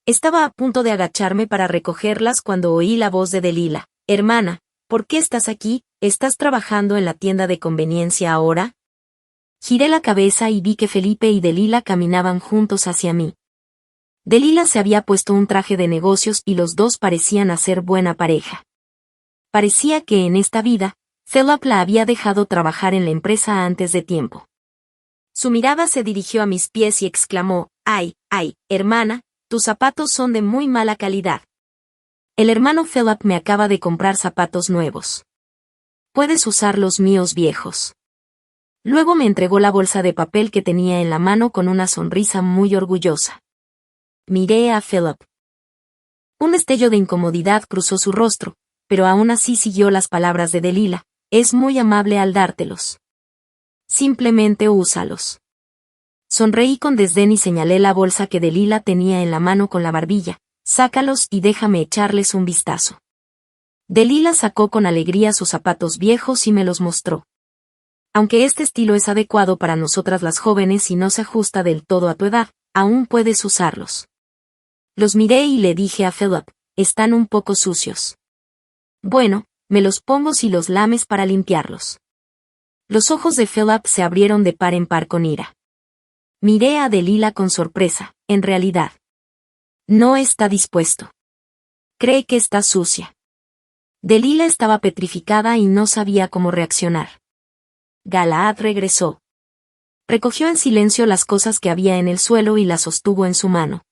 Estaba a punto de agacharme para recogerlas cuando oí la voz de Delilah. Hermana, ¿por qué estás aquí? ¿Estás trabajando en la tienda de conveniencia ahora? Giré la cabeza y vi que Felipe y Delilah caminaban juntos hacia mí. Delilah se había puesto un traje de negocios y los dos parecían hacer buena pareja. Parecía que en esta vida, Philip la había dejado trabajar en la empresa antes de tiempo. Su mirada se dirigió a mis pies y exclamó: «Ay, hermana, tus zapatos son de muy mala calidad. El hermano Philip me acaba de comprar zapatos nuevos. Puedes usar los míos viejos». Luego me entregó la bolsa de papel que tenía en la mano con una sonrisa muy orgullosa. Miré a Philip. Un destello de incomodidad cruzó su rostro, pero aún así siguió las palabras de Delilah: «Es muy amable al dártelos. Simplemente úsalos». Sonreí con desdén y señalé la bolsa que Delilah tenía en la mano con la barbilla: «Sácalos y déjame echarles un vistazo». Delilah sacó con alegría sus zapatos viejos y me los mostró. «Aunque este estilo es adecuado para nosotras las jóvenes y no se ajusta del todo a tu edad, aún puedes usarlos». Los miré y le dije a Philip: «Están un poco sucios». «Bueno, me los pongo si los lames para limpiarlos». Los ojos de Philip se abrieron de par en par con ira. Miré a Delilah con sorpresa. En realidad, no está dispuesto. Cree que está sucia. Delilah estaba petrificada y no sabía cómo reaccionar. Galaad regresó. Recogió en silencio las cosas que había en el suelo y las sostuvo en su mano.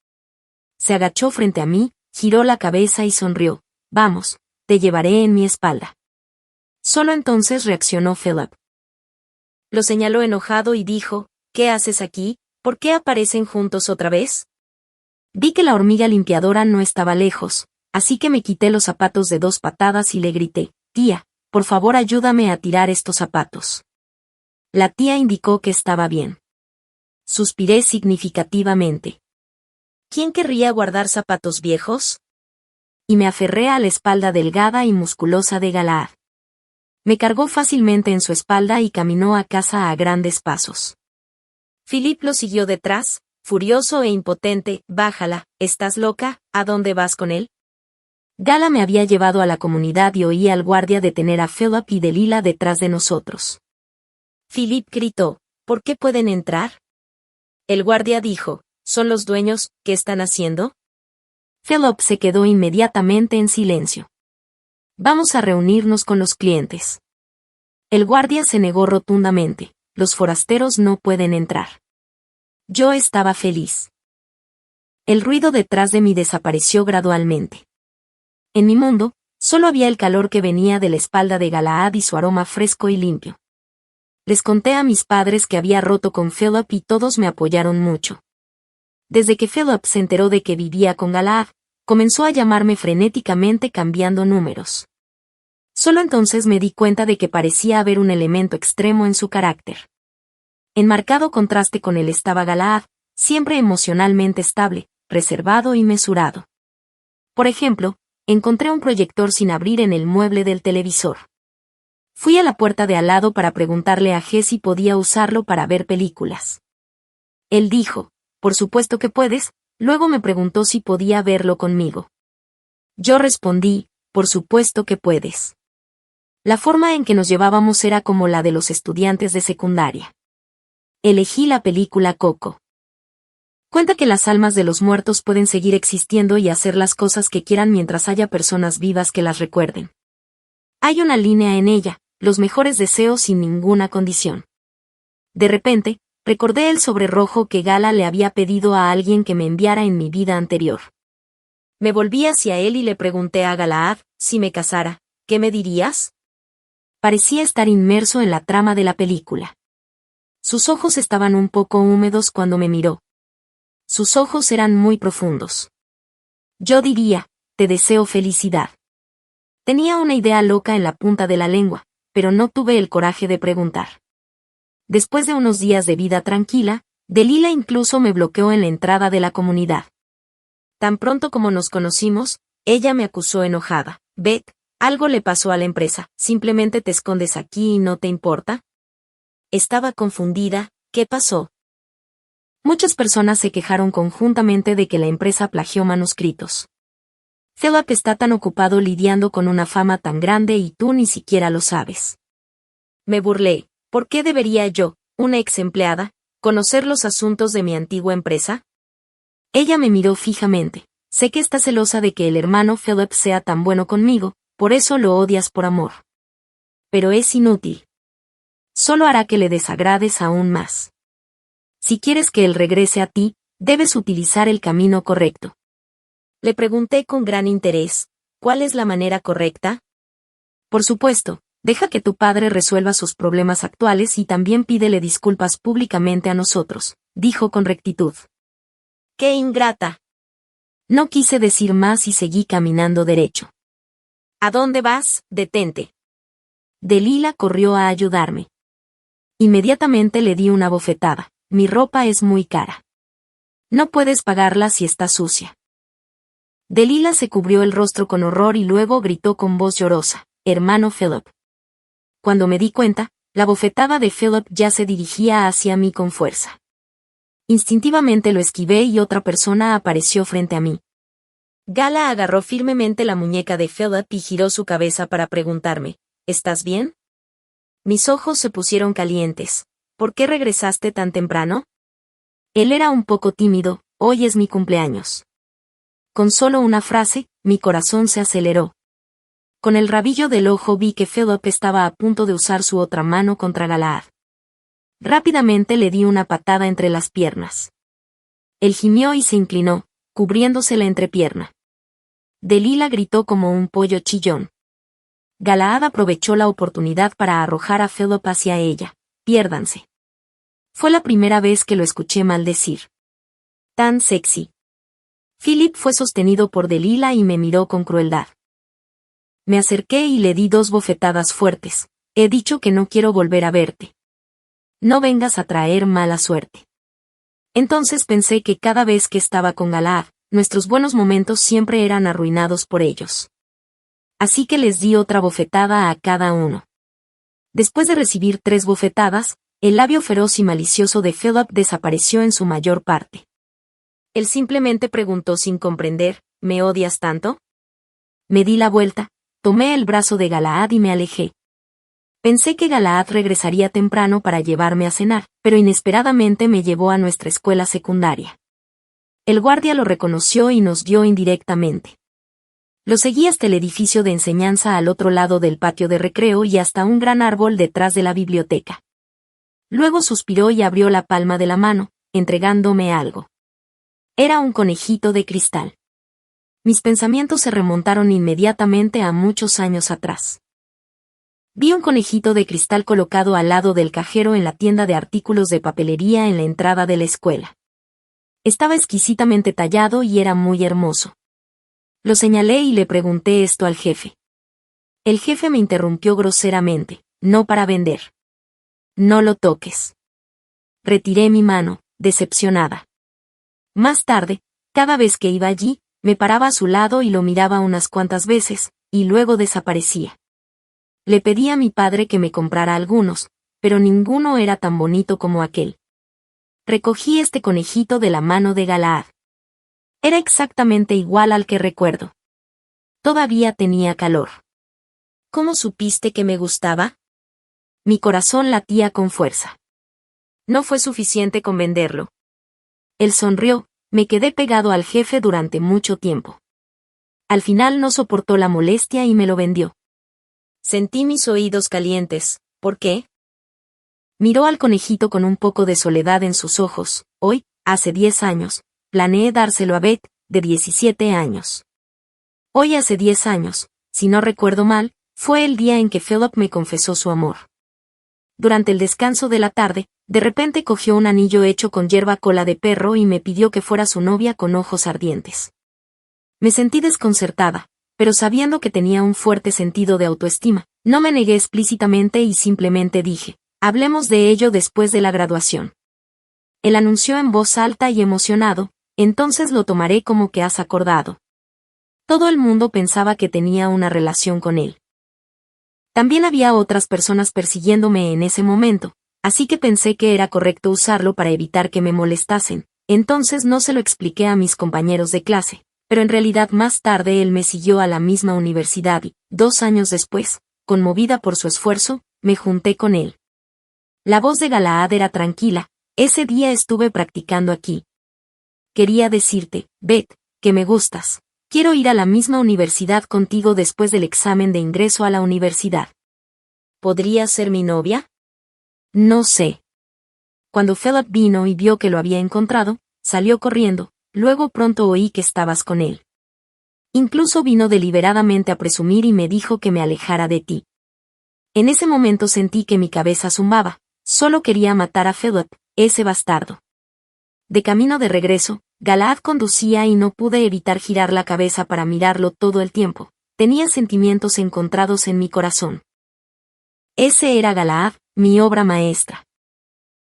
Se agachó frente a mí, giró la cabeza y sonrió. «Vamos, te llevaré en mi espalda». Solo entonces reaccionó Philip. Lo señaló enojado y dijo: «¿Qué haces aquí? ¿Por qué aparecen juntos otra vez?». Vi que la hormiga limpiadora no estaba lejos, así que me quité los zapatos de 2 patadas y le grité: «Tía, por favor ayúdame a tirar estos zapatos». La tía indicó que estaba bien. Suspiré significativamente. ¿Quién querría guardar zapatos viejos? Y me aferré a la espalda delgada y musculosa de Galaad. Me cargó fácilmente en su espalda y caminó a casa a grandes pasos. Philip lo siguió detrás, furioso e impotente. «Bájala, ¿estás loca? ¿A dónde vas con él?». Gala me había llevado a la comunidad y oí al guardia detener a Philip y Delilah detrás de nosotros. Philip gritó: «¿Por qué pueden entrar?». El guardia dijo: «¿Son los dueños? ¿Qué están haciendo?». Philip se quedó inmediatamente en silencio. «Vamos a reunirnos con los clientes». El guardia se negó rotundamente: «Los forasteros no pueden entrar». Yo estaba feliz. El ruido detrás de mí desapareció gradualmente. En mi mundo, solo había el calor que venía de la espalda de Galaad y su aroma fresco y limpio. Les conté a mis padres que había roto con Philip y todos me apoyaron mucho. Desde que Philip se enteró de que vivía con Galaad, comenzó a llamarme frenéticamente cambiando números. Solo entonces me di cuenta de que parecía haber un elemento extremo en su carácter. En marcado contraste con él estaba Galaad, siempre emocionalmente estable, reservado y mesurado. Por ejemplo, encontré un proyector sin abrir en el mueble del televisor. Fui a la puerta de al lado para preguntarle a G si podía usarlo para ver películas. Él dijo: «Por supuesto que puedes», luego me preguntó si podía verlo conmigo. Yo respondí: «Por supuesto que puedes». La forma en que nos llevábamos era como la de los estudiantes de secundaria. Elegí la película Coco. Cuenta que las almas de los muertos pueden seguir existiendo y hacer las cosas que quieran mientras haya personas vivas que las recuerden. Hay una línea en ella: los mejores deseos sin ninguna condición. De repente, recordé el sobre rojo que Gala le había pedido a alguien que me enviara en mi vida anterior. Me volví hacia él y le pregunté a Galaad: «Si me casara, ¿qué me dirías?». Parecía estar inmerso en la trama de la película. Sus ojos estaban un poco húmedos cuando me miró. Sus ojos eran muy profundos. Yo diría: «Te deseo felicidad». Tenía una idea loca en la punta de la lengua, pero no tuve el coraje de preguntar. Después de unos días de vida tranquila, Delilah incluso me bloqueó en la entrada de la comunidad. Tan pronto como nos conocimos, ella me acusó enojada: «Beth, algo le pasó a la empresa, simplemente te escondes aquí y no te importa». Estaba confundida. ¿Qué pasó? Muchas personas se quejaron conjuntamente de que la empresa plagió manuscritos. Philip está tan ocupado lidiando con una fama tan grande y tú ni siquiera lo sabes. Me burlé. ¿Por qué debería yo, una ex empleada, conocer los asuntos de mi antigua empresa? Ella me miró fijamente. Sé que estás celosa de que el hermano Philip sea tan bueno conmigo, por eso lo odias por amor. Pero es inútil. Solo hará que le desagrades aún más. Si quieres que él regrese a ti, debes utilizar el camino correcto. Le pregunté con gran interés, ¿cuál es la manera correcta? Por supuesto, deja que tu padre resuelva sus problemas actuales y también pídele disculpas públicamente a nosotros, dijo con rectitud. ¡Qué ingrata! No quise decir más y seguí caminando derecho. ¿A dónde vas? Detente. Delila corrió a ayudarme. Inmediatamente le di una bofetada. Mi ropa es muy cara. No puedes pagarla si está sucia. Delila se cubrió el rostro con horror y luego gritó con voz llorosa, hermano Philip. Cuando me di cuenta, la bofetada de Philip ya se dirigía hacia mí con fuerza. Instintivamente lo esquivé y otra persona apareció frente a mí. Gala agarró firmemente la muñeca de Philip y giró su cabeza para preguntarme, ¿estás bien? Mis ojos se pusieron calientes. ¿Por qué regresaste tan temprano? Él era un poco tímido, hoy es mi cumpleaños. Con solo una frase, mi corazón se aceleró. Con el rabillo del ojo vi que Philip estaba a punto de usar su otra mano contra Galaad. Rápidamente le di una patada entre las piernas. Él gimió y se inclinó, cubriéndose la entrepierna. Delila gritó como un pollo chillón. Galaad aprovechó la oportunidad para arrojar a Philip hacia ella. Piérdanse. Fue la primera vez que lo escuché maldecir. Tan sexy. Philip fue sostenido por Delila y me miró con crueldad. Me acerqué y le di 2 bofetadas fuertes. He dicho que no quiero volver a verte. No vengas a traer mala suerte. Entonces pensé que cada vez que estaba con Galaad, nuestros buenos momentos siempre eran arruinados por ellos. Así que les di otra bofetada a cada uno. Después de recibir 3 bofetadas, el labio feroz y malicioso de Philip desapareció en su mayor parte. Él simplemente preguntó sin comprender, ¿me odias tanto? Me di la vuelta, tomé el brazo de Galaad y me alejé. Pensé que Galaad regresaría temprano para llevarme a cenar, pero inesperadamente me llevó a nuestra escuela secundaria. El guardia lo reconoció y nos vio indirectamente. Lo seguí hasta el edificio de enseñanza al otro lado del patio de recreo y hasta un gran árbol detrás de la biblioteca. Luego suspiró y abrió la palma de la mano, entregándome algo. Era un conejito de cristal. Mis pensamientos se remontaron inmediatamente a muchos años atrás. Vi un conejito de cristal colocado al lado del cajero en la tienda de artículos de papelería en la entrada de la escuela. Estaba exquisitamente tallado y era muy hermoso. Lo señalé y le pregunté esto al jefe. El jefe me interrumpió groseramente, no para vender. No lo toques. Retiré mi mano, decepcionada. Más tarde, cada vez que iba allí, me paraba a su lado y lo miraba unas cuantas veces, y luego desaparecía. Le pedí a mi padre que me comprara algunos, pero ninguno era tan bonito como aquel. Recogí este conejito de la mano de Galaad. Era exactamente igual al que recuerdo. Todavía tenía calor. ¿Cómo supiste que me gustaba? Mi corazón latía con fuerza. No fue suficiente con venderlo. Él sonrió, me quedé pegado al jefe durante mucho tiempo. Al final no soportó la molestia y me lo vendió. Sentí mis oídos calientes. ¿Por qué? Miró al conejito con un poco de soledad en sus ojos. Hoy, hace 10 años, planeé dárselo a Beth, de 17 años. Hoy hace 10 años, si no recuerdo mal, fue el día en que Philip me confesó su amor. Durante el descanso de la tarde, de repente cogió un anillo hecho con hierba cola de perro y me pidió que fuera su novia con ojos ardientes. Me sentí desconcertada, pero sabiendo que tenía un fuerte sentido de autoestima, no me negué explícitamente y simplemente dije, hablemos de ello después de la graduación. Él anunció en voz alta y emocionado, entonces lo tomaré como que has acordado. Todo el mundo pensaba que tenía una relación con él. También había otras personas persiguiéndome en ese momento, así que pensé que era correcto usarlo para evitar que me molestasen, entonces no se lo expliqué a mis compañeros de clase, pero en realidad más tarde él me siguió a la misma universidad y, 2 años después, conmovida por su esfuerzo, me junté con él. La voz de Galaad era tranquila, ese día estuve practicando aquí. quería decirte, Beth, que me gustas. Quiero ir a la misma universidad contigo después del examen de ingreso a la universidad. ¿Podrías ser mi novia? No sé. Cuando Philip vino y vio que lo había encontrado, salió corriendo, luego pronto oí que estabas con él. Incluso vino deliberadamente a presumir y me dijo que me alejara de ti. En ese momento sentí que mi cabeza zumbaba, solo quería matar a Philip, ese bastardo. De camino de regreso, Galaad conducía y no pude evitar girar la cabeza para mirarlo todo el tiempo. Tenía sentimientos encontrados en mi corazón. Ese era Galaad, mi obra maestra.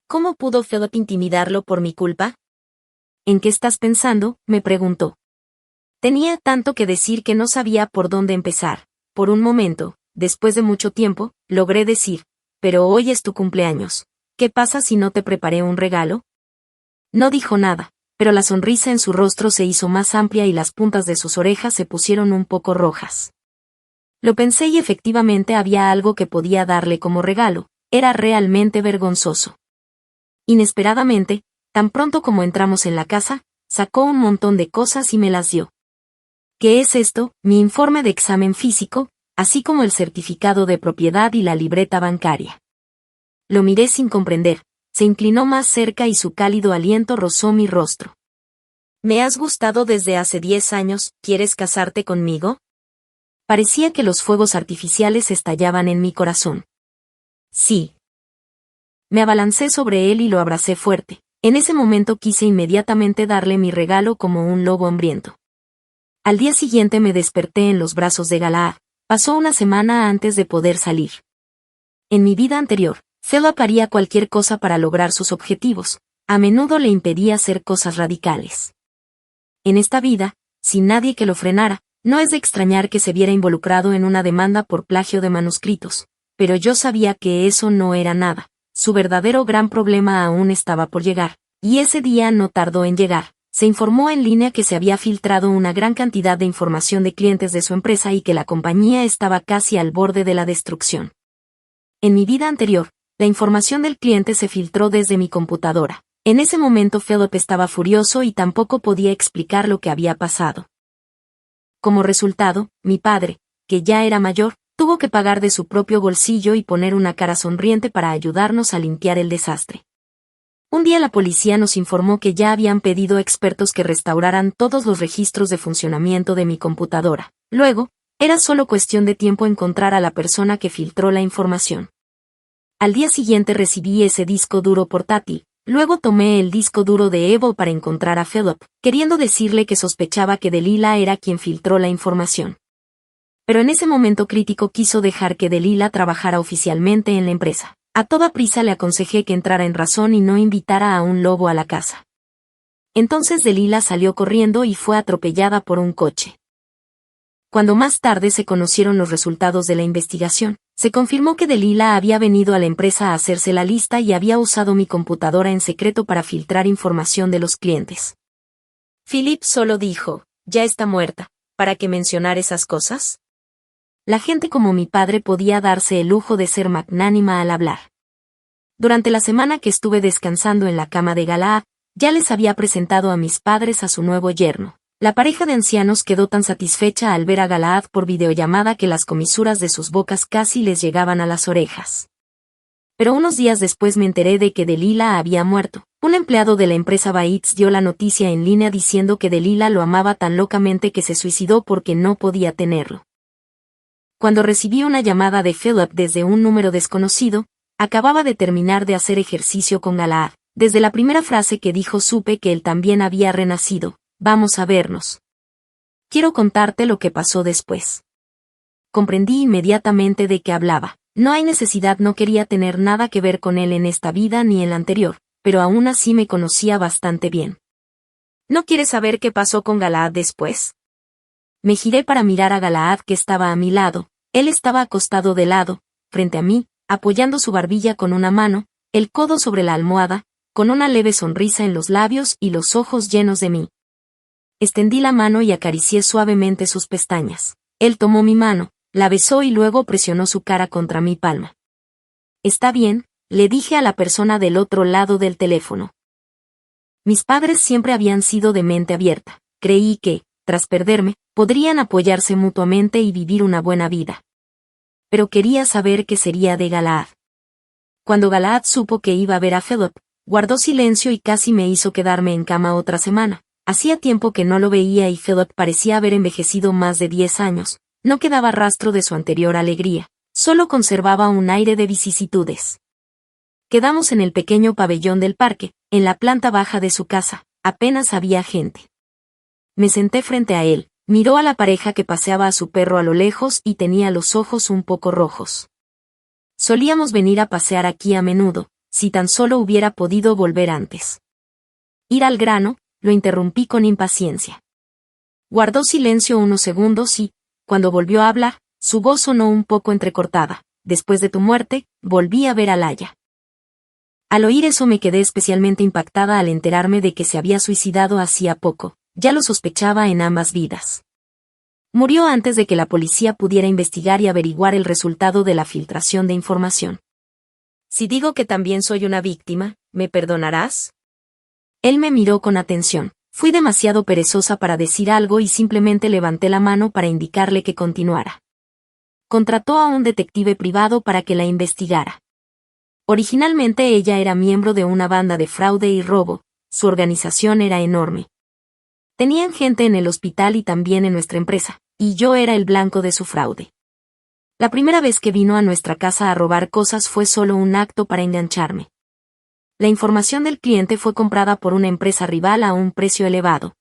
¿Cómo pudo Philip intimidarlo por mi culpa? ¿En qué estás pensando?, me preguntó. Tenía tanto que decir que no sabía por dónde empezar. Por un momento, después de mucho tiempo, logré decir, pero hoy es tu cumpleaños. ¿Qué pasa si no te preparé un regalo? No dijo nada, pero la sonrisa en su rostro se hizo más amplia y las puntas de sus orejas se pusieron un poco rojas. Lo pensé y efectivamente había algo que podía darle como regalo. Era realmente vergonzoso. Inesperadamente, tan pronto como entramos en la casa, sacó un montón de cosas y me las dio. ¿Qué es esto? Mi informe de examen físico, así como el certificado de propiedad y la libreta bancaria. Lo miré sin comprender, se inclinó más cerca y su cálido aliento rozó mi rostro. Me has gustado desde hace 10 años, ¿quieres casarte conmigo? Parecía que los fuegos artificiales estallaban en mi corazón. Sí. Me abalancé sobre él y lo abracé fuerte. En ese momento quise inmediatamente darle mi regalo como un lobo hambriento. Al día siguiente me desperté en los brazos de Galaad. Pasó una semana antes de poder salir. En mi vida anterior, Philip haría cualquier cosa para lograr sus objetivos. A menudo le impedía hacer cosas radicales. En esta vida, sin nadie que lo frenara, no es de extrañar que se viera involucrado en una demanda por plagio de manuscritos. Pero yo sabía que eso no era nada. Su verdadero gran problema aún estaba por llegar. Y ese día no tardó en llegar. Se informó en línea que se había filtrado una gran cantidad de información de clientes de su empresa y que la compañía estaba casi al borde de la destrucción. En mi vida anterior, la información del cliente se filtró desde mi computadora. En ese momento Philip estaba furioso y tampoco podía explicar lo que había pasado. Como resultado, mi padre, que ya era mayor, tuvo que pagar de su propio bolsillo y poner una cara sonriente para ayudarnos a limpiar el desastre. Un día la policía nos informó que ya habían pedido a expertos que restauraran todos los registros de funcionamiento de mi computadora. Luego, era solo cuestión de tiempo encontrar a la persona que filtró la información. Al día siguiente recibí ese disco duro portátil. Luego tomé el disco duro de Evo para encontrar a Philip, queriendo decirle que sospechaba que Delilah era quien filtró la información. Pero en ese momento crítico quiso dejar que Delilah trabajara oficialmente en la empresa. A toda prisa le aconsejé que entrara en razón y no invitara a un lobo a la casa. Entonces Delilah salió corriendo y fue atropellada por un coche. Cuando más tarde se conocieron los resultados de la investigación, se confirmó que Delilah había venido a la empresa a hacerse la lista y había usado mi computadora en secreto para filtrar información de los clientes. Philip solo dijo, ya está muerta, ¿para qué mencionar esas cosas? La gente como mi padre podía darse el lujo de ser magnánima al hablar. Durante la semana que estuve descansando en la cama de Galaad, ya les había presentado a mis padres a su nuevo yerno. La pareja de ancianos quedó tan satisfecha al ver a Galaad por videollamada que las comisuras de sus bocas casi les llegaban a las orejas. Pero unos días después me enteré de que Delilah había muerto. Un empleado de la empresa Bates dio la noticia en línea diciendo que Delilah lo amaba tan locamente que se suicidó porque no podía tenerlo. Cuando recibí una llamada de Philip desde un número desconocido, acababa de terminar de hacer ejercicio con Galaad. Desde la primera frase que dijo supe que él también había renacido. Vamos a vernos. Quiero contarte lo que pasó después. Comprendí inmediatamente de qué hablaba. No hay necesidad, no quería tener nada que ver con él en esta vida ni en la anterior, pero aún así me conocía bastante bien. ¿No quieres saber qué pasó con Galaad después? Me giré para mirar a Galaad que estaba a mi lado. Él estaba acostado de lado, frente a mí, apoyando su barbilla con una mano, el codo sobre la almohada, con una leve sonrisa en los labios y los ojos llenos de mí. Extendí la mano y acaricié suavemente sus pestañas. Él tomó mi mano, la besó y luego presionó su cara contra mi palma. Está bien, le dije a la persona del otro lado del teléfono. Mis padres siempre habían sido de mente abierta. Creí que, tras perderme, podrían apoyarse mutuamente y vivir una buena vida. Pero quería saber qué sería de Galaad. Cuando Galaad supo que iba a ver a Philip, guardó silencio y casi me hizo quedarme en cama otra semana. Hacía tiempo que no lo veía y Philip parecía haber envejecido más de 10 años. No quedaba rastro de su anterior alegría, solo conservaba un aire de vicisitudes. Quedamos en el pequeño pabellón del parque, en la planta baja de su casa, apenas había gente. Me senté frente a él, miró a la pareja que paseaba a su perro a lo lejos y tenía los ojos un poco rojos. Solíamos venir a pasear aquí a menudo, si tan solo hubiera podido volver antes. Ir al grano, lo interrumpí con impaciencia. Guardó silencio unos segundos y, cuando volvió a hablar, su voz sonó un poco entrecortada. Después de tu muerte, volví a ver a Laia. Al oír eso me quedé especialmente impactada al enterarme de que se había suicidado hacía poco. Ya lo sospechaba en ambas vidas. Murió antes de que la policía pudiera investigar y averiguar el resultado de la filtración de información. Si digo que también soy una víctima, ¿me perdonarás? Él me miró con atención. Fui demasiado perezosa para decir algo y simplemente levanté la mano para indicarle que continuara. Contrató a un detective privado para que la investigara. Originalmente ella era miembro de una banda de fraude y robo, su organización era enorme. Tenían gente en el hospital y también en nuestra empresa, y yo era el blanco de su fraude. La primera vez que vino a nuestra casa a robar cosas fue solo un acto para engancharme. La información del cliente fue comprada por una empresa rival a un precio elevado.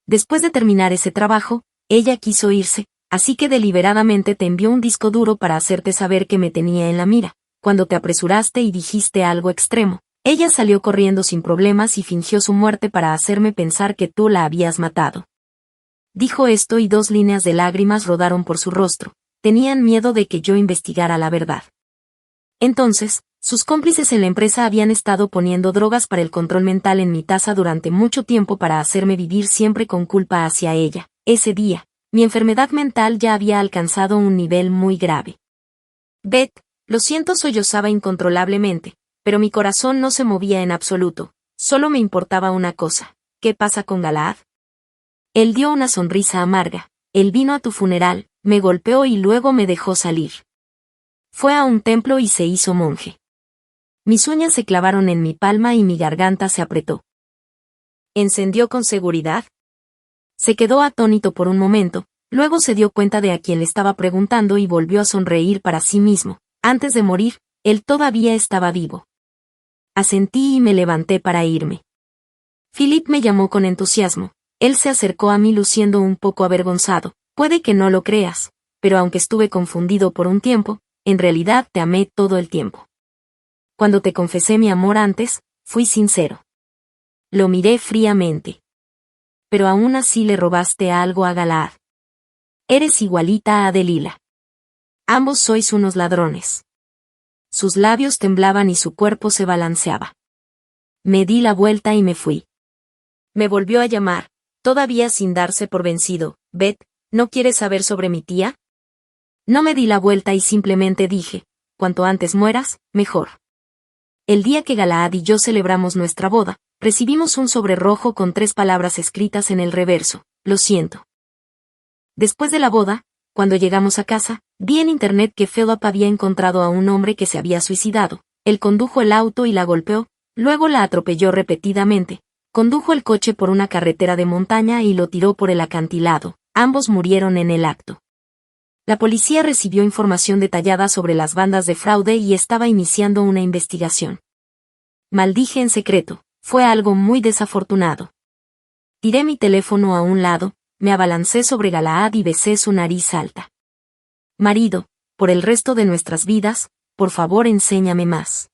Después de terminar ese trabajo, ella quiso irse, así que deliberadamente te envió un disco duro para hacerte saber que me tenía en la mira. Cuando te apresuraste y dijiste algo extremo, ella salió corriendo sin problemas y fingió su muerte para hacerme pensar que tú la habías matado. Dijo esto y 2 líneas de lágrimas rodaron por su rostro. Tenían miedo de que yo investigara la verdad. Entonces, sus cómplices en la empresa habían estado poniendo drogas para el control mental en mi taza durante mucho tiempo para hacerme vivir siempre con culpa hacia ella. Ese día, mi enfermedad mental ya había alcanzado un nivel muy grave. Beth, lo siento, sollozaba incontrolablemente, pero mi corazón no se movía en absoluto, solo me importaba una cosa: ¿qué pasa con Galaad? Él dio una sonrisa amarga. Él vino a tu funeral, me golpeó y luego me dejó salir. Fue a un templo y se hizo monje. Mis uñas se clavaron en mi palma y mi garganta se apretó. ¿Encendió con seguridad? Se quedó atónito por un momento, luego se dio cuenta de a quién le estaba preguntando y volvió a sonreír para sí mismo. Antes de morir, él todavía estaba vivo. Asentí y me levanté para irme. Philip me llamó con entusiasmo. Él se acercó a mí luciendo un poco avergonzado. Puede que no lo creas, pero aunque estuve confundido por un tiempo, en realidad te amé todo el tiempo. Cuando te confesé mi amor antes, fui sincero. Lo miré fríamente. Pero aún así le robaste algo a Galaad. Eres igualita a Delilah. Ambos sois unos ladrones. Sus labios temblaban y su cuerpo se balanceaba. Me di la vuelta y me fui. Me volvió a llamar, todavía sin darse por vencido. Beth, ¿no quieres saber sobre mi tía? No me di la vuelta y simplemente dije, cuanto antes mueras, mejor. El día que Galaad y yo celebramos nuestra boda, recibimos un sobre rojo con 3 palabras escritas en el reverso: lo siento. Después de la boda, cuando llegamos a casa, vi en internet que Philip había encontrado a un hombre que se había suicidado. Él condujo el auto y la golpeó, luego la atropelló repetidamente, condujo el coche por una carretera de montaña y lo tiró por el acantilado. Ambos murieron en el acto. La policía recibió información detallada sobre las bandas de fraude y estaba iniciando una investigación. Maldije en secreto, fue algo muy desafortunado. Tiré mi teléfono a un lado, me abalancé sobre Galaad y besé su nariz alta. Marido, por el resto de nuestras vidas, por favor enséñame más.